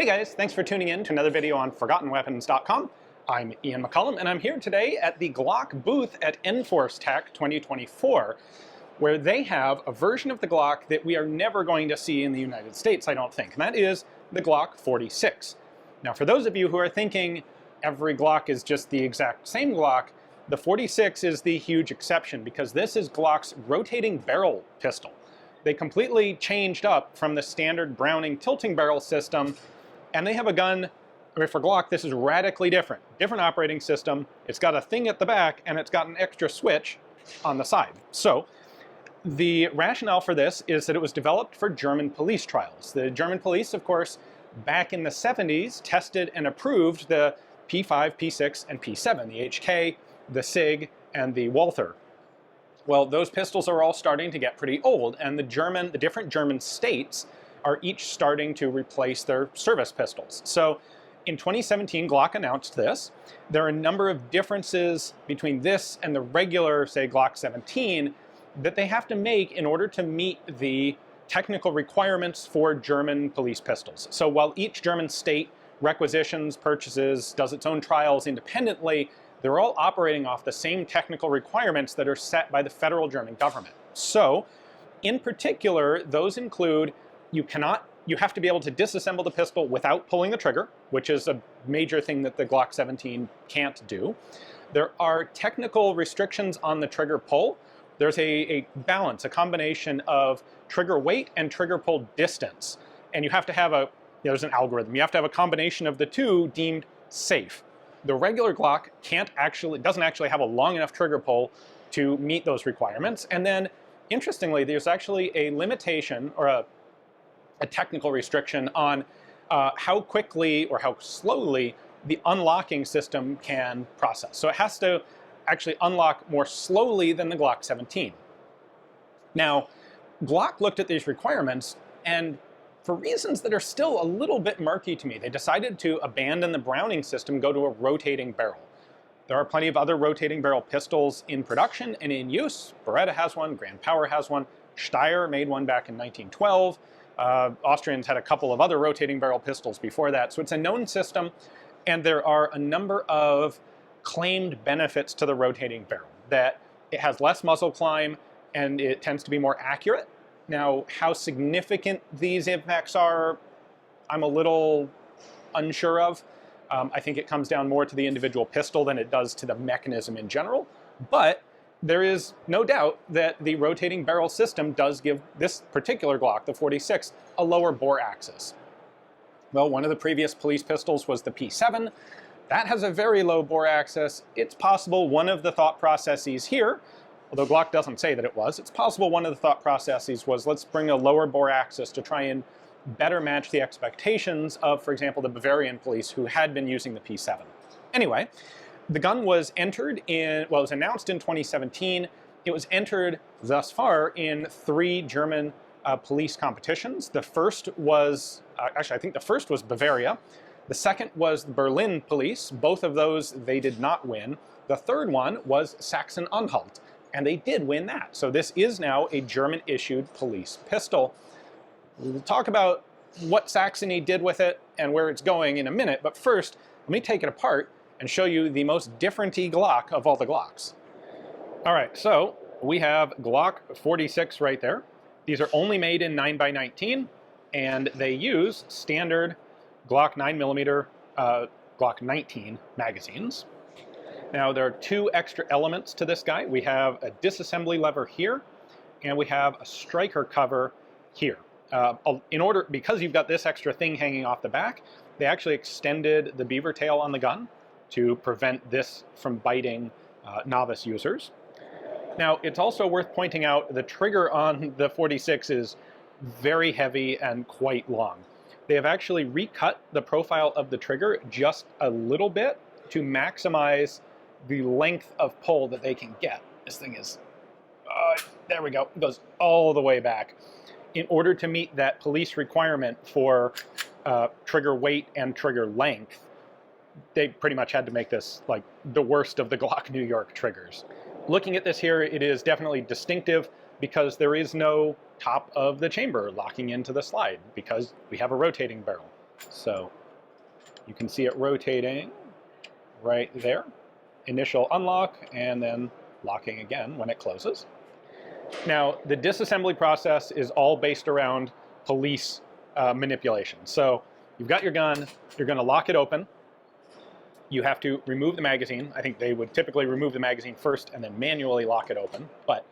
Hey guys, thanks for tuning in to another video on ForgottenWeapons.com. I'm Ian McCollum, and I'm here today at the Glock booth at Enforce Tech 2024, where they have a version of the Glock that we are never going to see in the United States, I don't think, and that is the Glock 46. Now, for those of you who are thinking every Glock is just the exact same Glock, the 46 is the huge exception because this is Glock's rotating barrel pistol. They completely changed up from the standard Browning tilting barrel system, and they have a gun. I mean, for Glock, this is radically different. Different operating system. It's got a thing at the back, and it's got an extra switch on the side. So the rationale for this is that it was developed for German police trials. The German police, of course, back in the 70s, tested and approved the P5, P6, and P7, the HK, the SIG, and the Walther. Well, those pistols are all starting to get pretty old, and the different German states are each starting to replace their service pistols. So in 2017, Glock announced this. There are a number of differences between this and the regular, say, Glock 17 that they have to make in order to meet the technical requirements for German police pistols. So while each German state requisitions, purchases, does its own trials independently, they're all operating off the same technical requirements that are set by the federal German government. So, in particular, those include you have to be able to disassemble the pistol without pulling the trigger, which is a major thing that the Glock 17 can't do. There are technical restrictions on the trigger pull. There's a balance, a combination of trigger weight and trigger pull distance. And you have to have there's an algorithm. You have to have a combination of the two deemed safe. The regular Glock doesn't actually have a long enough trigger pull to meet those requirements. And then, interestingly, there's actually a limitation or a technical restriction on how quickly or how slowly the unlocking system can process. So it has to actually unlock more slowly than the Glock 17. Now, Glock looked at these requirements, and for reasons that are still a little bit murky to me, they decided to abandon the Browning system, go to a rotating barrel. There are plenty of other rotating barrel pistols in production and in use. Beretta has one, Grand Power has one, Steyr made one back in 1912. Austrians had a couple of other rotating barrel pistols before that. So it's a known system, and there are a number of claimed benefits to the rotating barrel. That it has less muzzle climb, and it tends to be more accurate. Now, how significant these impacts are, I'm a little unsure of. I think it comes down more to the individual pistol than it does to the mechanism in general. But there is no doubt that the rotating barrel system does give this particular Glock, the 46, a lower bore axis. Well, one of the previous police pistols was the P7. That has a very low bore axis. It's possible one of the thought processes here, although Glock doesn't say that it was, it's possible one of the thought processes was let's bring a lower bore axis to try and better match the expectations of, for example, the Bavarian police who had been using the P7. Anyway, the gun was entered it was announced in 2017. It was entered thus far in 3 German police competitions. The first was, actually I think the first was Bavaria. The second was the Berlin police. Both of those they did not win. The third one was Saxon-Anhalt, and they did win that. So this is now a German-issued police pistol. We'll talk about what Saxony did with it and where it's going in a minute, but first, let me take it apart and show you the most different-y Glock of all the Glocks. All right, so we have Glock 46 right there. These are only made in 9x19, and they use standard Glock 9mm, Glock 19 magazines. Now, there are 2 extra elements to this guy. We have a disassembly lever here, and we have a striker cover here. Because you've got this extra thing hanging off the back, they actually extended the beaver tail on the gun to prevent this from biting novice users. Now, it's also worth pointing out the trigger on the 46 is very heavy and quite long. They have actually recut the profile of the trigger just a little bit to maximize the length of pull that they can get. This thing is, there we go, it goes all the way back. In order to meet that police requirement for trigger weight and trigger length, they pretty much had to make this like the worst of the Glock New York triggers. Looking at this here, it is definitely distinctive because there is no top of the chamber locking into the slide because we have a rotating barrel. So you can see it rotating right there. Initial unlock and then locking again when it closes. Now, the disassembly process is all based around police manipulation. So you've got your gun, you're going to lock it open. You have to remove the magazine. I think they would typically remove the magazine first and then manually lock it open. But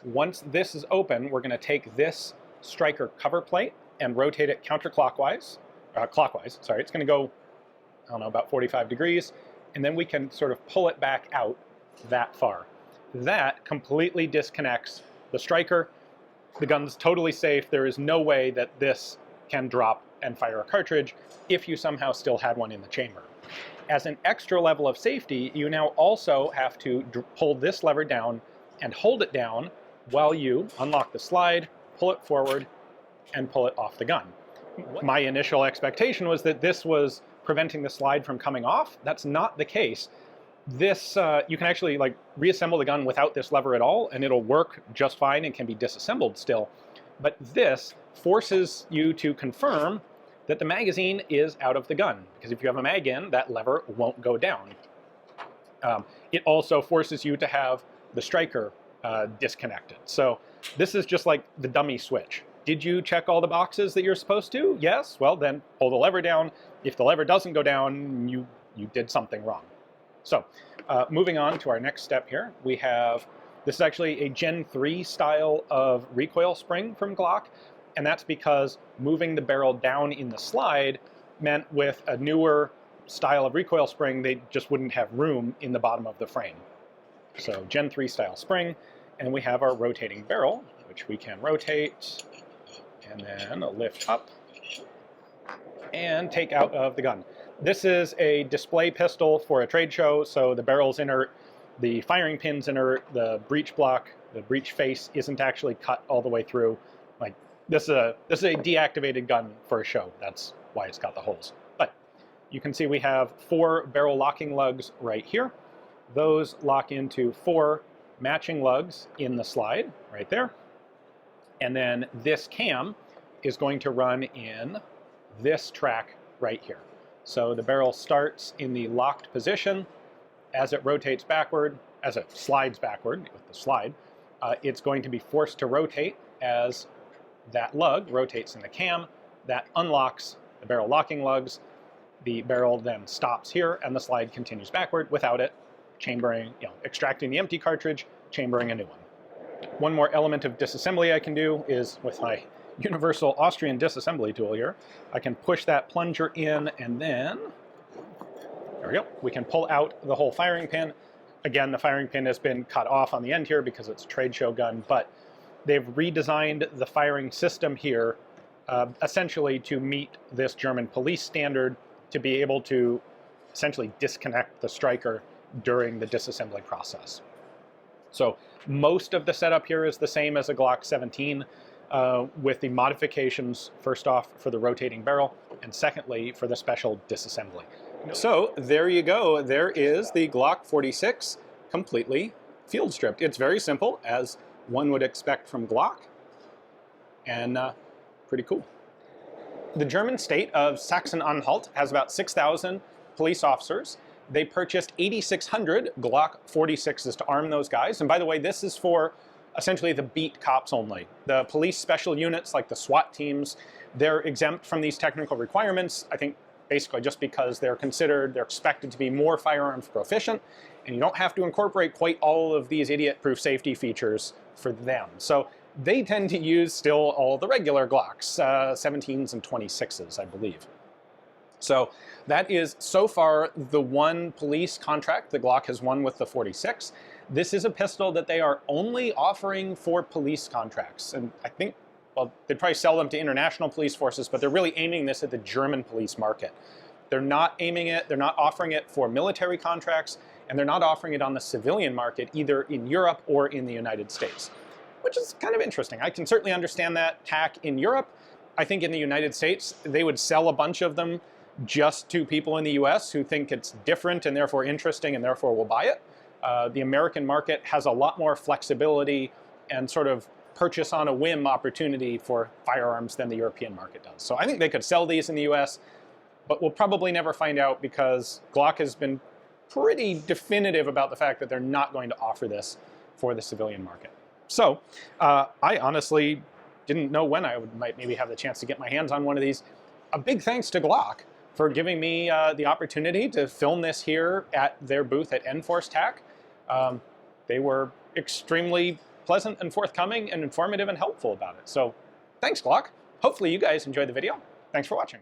once this is open, we're going to take this striker cover plate and rotate it counterclockwise, clockwise, sorry. It's going to go, I don't know, about 45 degrees. And then we can sort of pull it back out that far. That completely disconnects the striker. The gun's totally safe. There is no way that this can drop and fire a cartridge if you somehow still had one in the chamber. As an extra level of safety, you now also have to pull this lever down and hold it down while you unlock the slide, pull it forward, and pull it off the gun. My initial expectation was that this was preventing the slide from coming off. That's not the case. This, you can actually like reassemble the gun without this lever at all, and it'll work just fine and can be disassembled still. But this forces you to confirm that the magazine is out of the gun, because if you have a mag in, that lever won't go down. It also forces you to have the striker disconnected. So this is just like the dummy switch. Did you check all the boxes that you're supposed to? Yes? Well, then pull the lever down. If the lever doesn't go down, you did something wrong. So moving on to our next step here, we have, this is actually a Gen 3 style of recoil spring from Glock. And that's because moving the barrel down in the slide meant with a newer style of recoil spring, they just wouldn't have room in the bottom of the frame. So Gen 3 style spring, and we have our rotating barrel, which we can rotate and then lift up and take out of the gun. This is a display pistol for a trade show, so the barrel's inert, the firing pin's inert, the breech block, the breech face isn't actually cut all the way through. Like, this is a deactivated gun for a show. That's why it's got the holes. But you can see we have 4 barrel locking lugs right here. Those lock into 4 matching lugs in the slide right there. And then this cam is going to run in this track right here. So the barrel starts in the locked position. As it rotates backward, as it slides backward with the slide, it's going to be forced to rotate as that lug rotates in the cam. That unlocks the barrel locking lugs. The barrel then stops here and the slide continues backward without it chambering, extracting the empty cartridge, chambering a new one. One more element of disassembly I can do is with my universal Austrian disassembly tool here. I can push that plunger in and then, there we go, we can pull out the whole firing pin. Again, the firing pin has been cut off on the end here because it's a trade show gun, but they've redesigned the firing system here essentially to meet this German police standard to be able to essentially disconnect the striker during the disassembly process. So most of the setup here is the same as a Glock 17 with the modifications, first off, for the rotating barrel, and secondly, for the special disassembly. So there you go. There is the Glock 46 completely field stripped. It's very simple, as one would expect from Glock, and pretty cool. The German state of Saxony-Anhalt has about 6,000 police officers. They purchased 8,600 Glock 46s to arm those guys. And by the way, this is for essentially the beat cops only. The police special units, like the SWAT teams, they're exempt from these technical requirements, I think basically just because they're expected to be more firearms proficient, and you don't have to incorporate quite all of these idiot-proof safety features for them. So they tend to use still all the regular Glocks, 17s and 26s, I believe. So that is so far the one police contract the Glock has won with the 46. This is a pistol that they are only offering for police contracts. And I think, well, they'd probably sell them to international police forces, but they're really aiming this at the German police market. They're not offering it for military contracts, and they're not offering it on the civilian market, either in Europe or in the United States, which is kind of interesting. I can certainly understand that tack in Europe. I think in the United States, they would sell a bunch of them just to people in the US who think it's different and therefore interesting and therefore will buy it. The American market has a lot more flexibility and sort of purchase on a whim opportunity for firearms than the European market does. So I think they could sell these in the US. but we'll probably never find out because Glock has been pretty definitive about the fact that they're not going to offer this for the civilian market. So I honestly didn't know when I might maybe have the chance to get my hands on one of these. A big thanks to Glock for giving me the opportunity to film this here at their booth at Enforce TAC. They were extremely pleasant and forthcoming and informative and helpful about it. So thanks, Glock. Hopefully you guys enjoyed the video. Thanks for watching.